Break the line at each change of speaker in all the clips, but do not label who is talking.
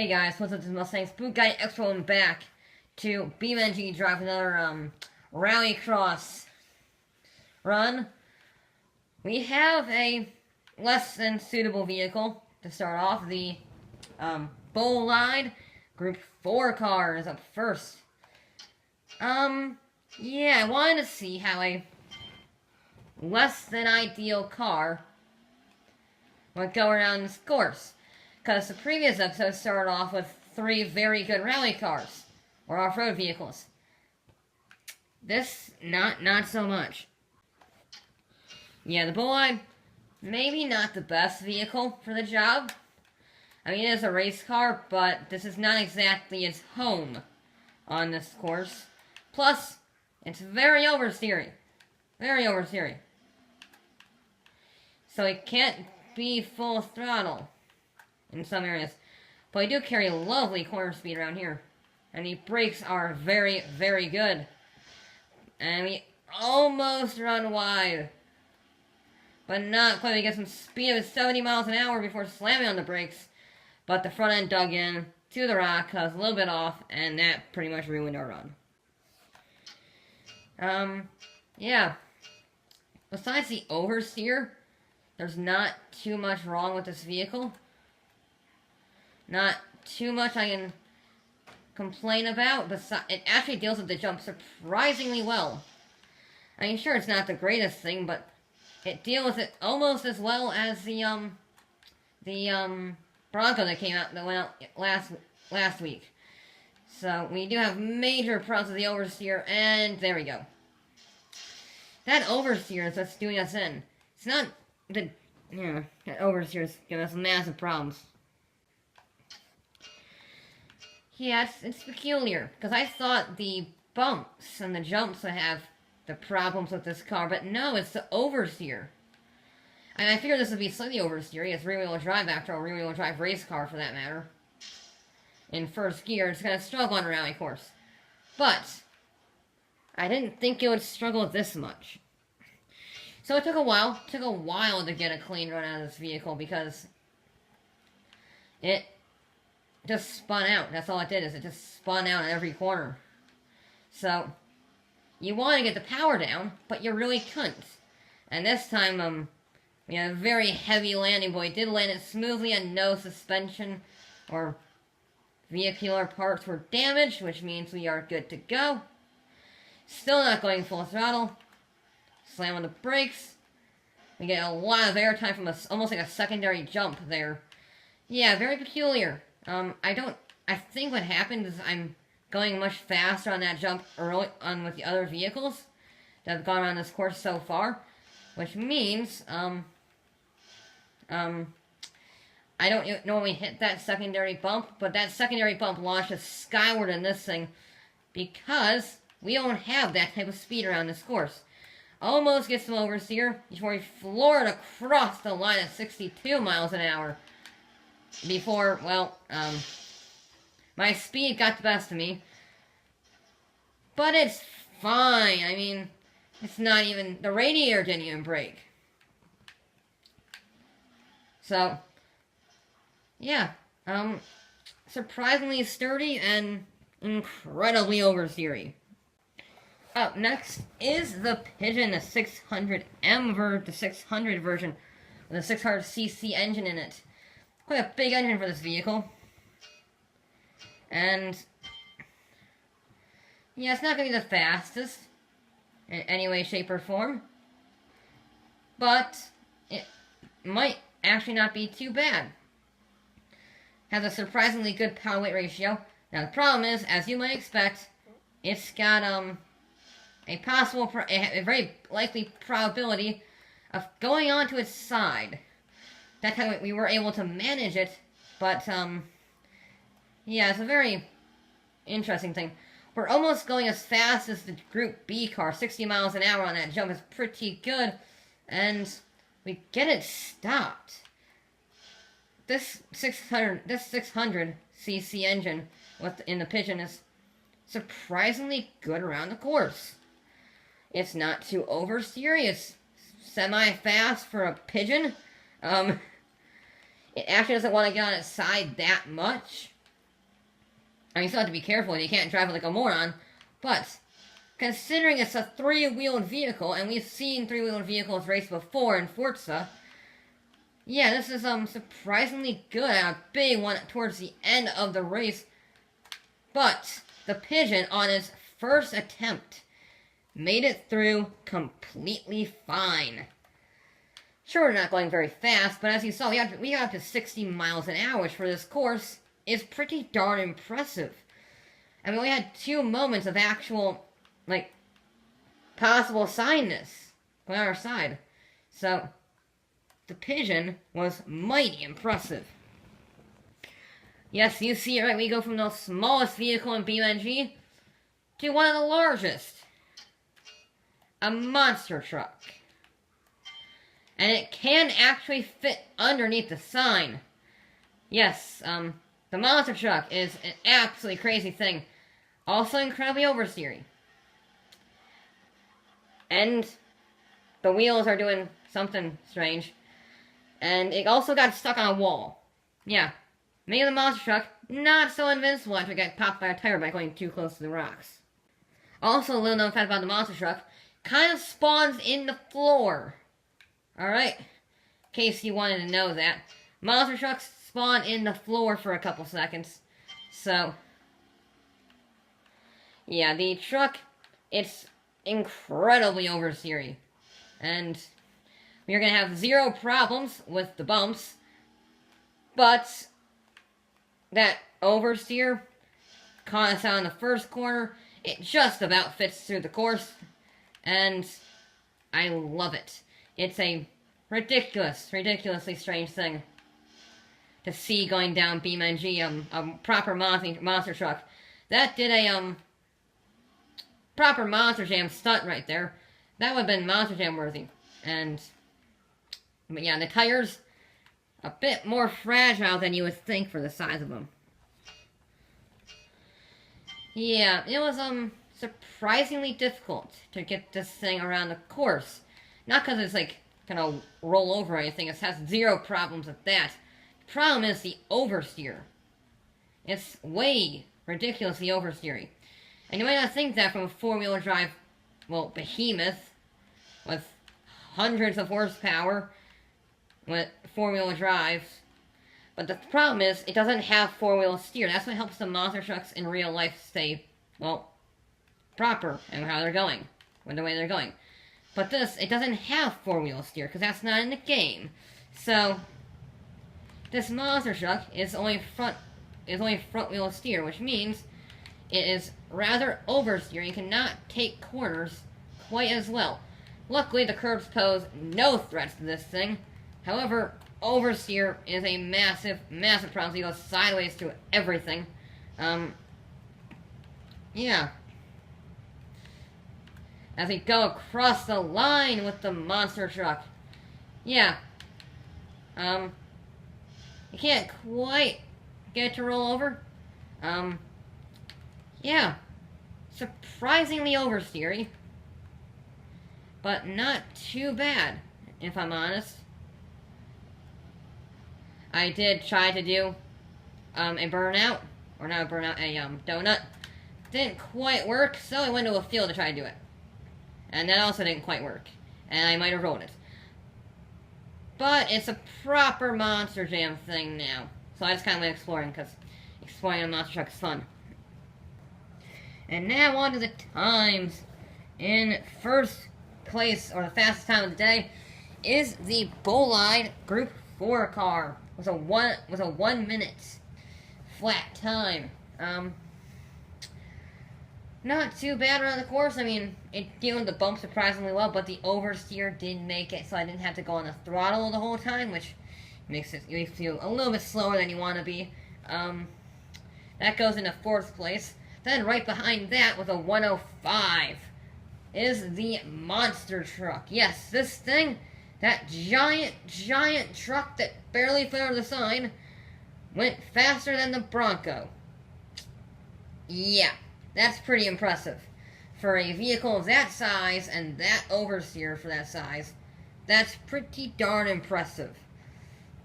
Hey guys, what's up? This is Mustang Spook Guy Expo and back to Beamng.Drive, another RallyCross run. We have a less than suitable vehicle to start off. The Bolide Group 4 car is up first. Yeah, I wanted to see how a less than ideal car would go around this course. Because the previous episode started off with 3 very good rally cars, or off-road vehicles. This, not so much. Yeah, the Bolide, maybe not the best vehicle for the job. I mean, it is a race car, but this is not exactly its home on this course. Plus, it's very oversteery. Very oversteery. So it can't be full throttle in some areas. But I do carry lovely corner speed around here. And the brakes are very, very good. And we almost run wide. But not quite. We get some speed of 70 miles an hour before slamming on the brakes. But the front end dug in to the rock, caused a little bit off, and that pretty much ruined our run. Yeah. Besides the oversteer, there's not too much wrong with this vehicle. Not too much I can complain about. It actually deals with the jump surprisingly well. I mean, sure, it's not the greatest thing, but it deals with it almost as well as the Bronco that went out last week. So we do have major problems with the oversteer, and there we go. That oversteer is what's doing us in. It's not the that oversteer is giving us massive problems. Yeah, it's peculiar, because I thought the bumps and the jumps would have the problems with this car, but no, it's the oversteer. And I figured this would be slightly oversteery. It's rear-wheel drive after all, rear-wheel drive race car for that matter. In first gear, it's going to struggle on a rally course. But I didn't think it would struggle this much. So it took a while. It took a while to get a clean run out of this vehicle because it just spun out. That's all it did, is it just spun out at every corner. So you want to get the power down, but you really couldn't. And this time, we had a very heavy landing, but we did land it smoothly and no suspension or vehicular parts were damaged, which means we are good to go. Still not going full throttle. Slam on the brakes. We get a lot of airtime from almost like a secondary jump there. Yeah, very peculiar. I think what happened is I'm going much faster on that jump early on with the other vehicles that have gone on this course so far, which means, I don't know when we hit that secondary bump, but that secondary bump launched us skyward in this thing because we don't have that type of speed around this course. Almost gets some oversteer before we floored across the line at 62 miles an hour. Before, well, my speed got the best of me. But it's fine. I mean, it's not even, the radiator didn't even break. So, yeah, surprisingly sturdy and incredibly oversteery. Up next is the Pigeon, the 600M the 600 version with a 600cc engine in it. Quite a big engine for this vehicle. And yeah, it's not going to be the fastest in any way, shape, or form. But it might actually not be too bad. Has a surprisingly good power-weight ratio. Now the problem is, as you might expect, it's got a very likely probability of going onto its side. That time we were able to manage it, but yeah, it's a very interesting thing. We're almost going as fast as the Group B car. 60 miles an hour on that jump is pretty good, and we get it stopped. This 600cc engine in the Pigeon is surprisingly good around the course. It's not too oversteery. It's semi-fast for a Pigeon. It actually doesn't want to get on its side that much. I mean, you still have to be careful. You can't drive it like a moron. But considering it's a three-wheeled vehicle, and we've seen three-wheeled vehicles race before in Forza, yeah, this is surprisingly good, and a big one towards the end of the race. But the Pigeon, on its first attempt, made it through completely fine. Sure, we're not going very fast, but as you saw, we got up to 60 miles an hour, which for this course is pretty darn impressive. I mean, we had 2 moments of actual, like, possible signness on our side. So, the Pigeon was mighty impressive. Yes, you see it right, we go from the smallest vehicle in Beamng to one of the largest. A monster truck. And it can actually fit underneath the sign. Yes, the monster truck is an absolutely crazy thing. Also incredibly oversteery. And the wheels are doing something strange. And it also got stuck on a wall. Yeah. Maybe the monster truck, not so invincible after it got popped by a tire by going too close to the rocks. Also, a little known fact about the monster truck, kind of spawns in the floor. Alright? In case you wanted to know that. Monster trucks spawn in the floor for a couple seconds. So, yeah, the truck, it's incredibly oversteery. And we're going to have 0 problems with the bumps. But that oversteer caught us out in the first corner. It just about fits through the course. And I love it. It's a ridiculously strange thing to see going down Beamng, a proper monster truck. That did a, proper Monster Jam stunt right there. That would have been Monster Jam worthy. But yeah, the tires, a bit more fragile than you would think for the size of them. Yeah, it was, surprisingly difficult to get this thing around the course. Not because it's, like, gonna roll over or anything. It has 0 problems with that. The problem is the oversteer. It's way ridiculously oversteery. And you might not think that from a four-wheel drive, well, behemoth, with hundreds of horsepower, with four-wheel drives. But the problem is, it doesn't have four-wheel steer. That's what helps the monster trucks in real life stay, well, proper in how they're going, with the way they're going. But this, it doesn't have four-wheel steer, because that's not in the game. So, this monster truck is only front-wheel steer, which means it is rather oversteer. You cannot take corners quite as well. Luckily, the curbs pose no threats to this thing. However, oversteer is a massive problem. So you go sideways through everything. Yeah. As we go across the line with the monster truck. Yeah. You can't quite get it to roll over. Yeah. Surprisingly oversteery. But not too bad, if I'm honest. I did try to do a burnout, or not a burnout, a donut. Didn't quite work, so I went to a field to try to do it. And that also didn't quite work. And I might have rolled it. But it's a proper Monster Jam thing now. So I just kind of went exploring, because exploring a monster truck is fun. And now on to the times. In first place, or the fastest time of the day, is the Bolide Group 4 car. With a 1 minute flat time. Not too bad around the course. I mean, it dealt with the bump surprisingly well, but the oversteer did make it so I didn't have to go on the throttle the whole time, which makes you a little bit slower than you want to be. That goes into fourth place. Then right behind that with a 105 is the monster truck. Yes, this thing, that giant truck that barely flew over the sign, went faster than the Bronco. Yeah, that's pretty impressive. For a vehicle of that size and that oversteer for that size, that's pretty darn impressive.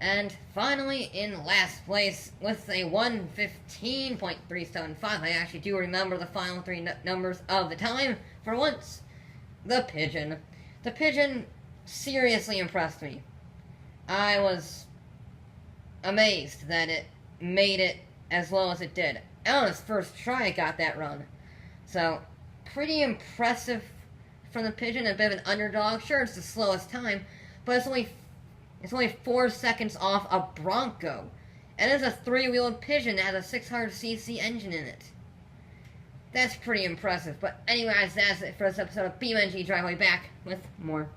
And finally, in last place, with a 1:15.375, I actually do remember the final three numbers of the time, for once, the Pigeon. The Pigeon seriously impressed me. I was amazed that it made it as well as it did. On its first try, it got that run. So, pretty impressive from the Pigeon, a bit of an underdog. Sure, it's the slowest time, but it's only 4 seconds off a Bronco. And it's a 3-wheeled Pigeon that has a 600cc engine in it. That's pretty impressive. But anyways, that's it for this episode of Beamng.Drive. I'll be back with more.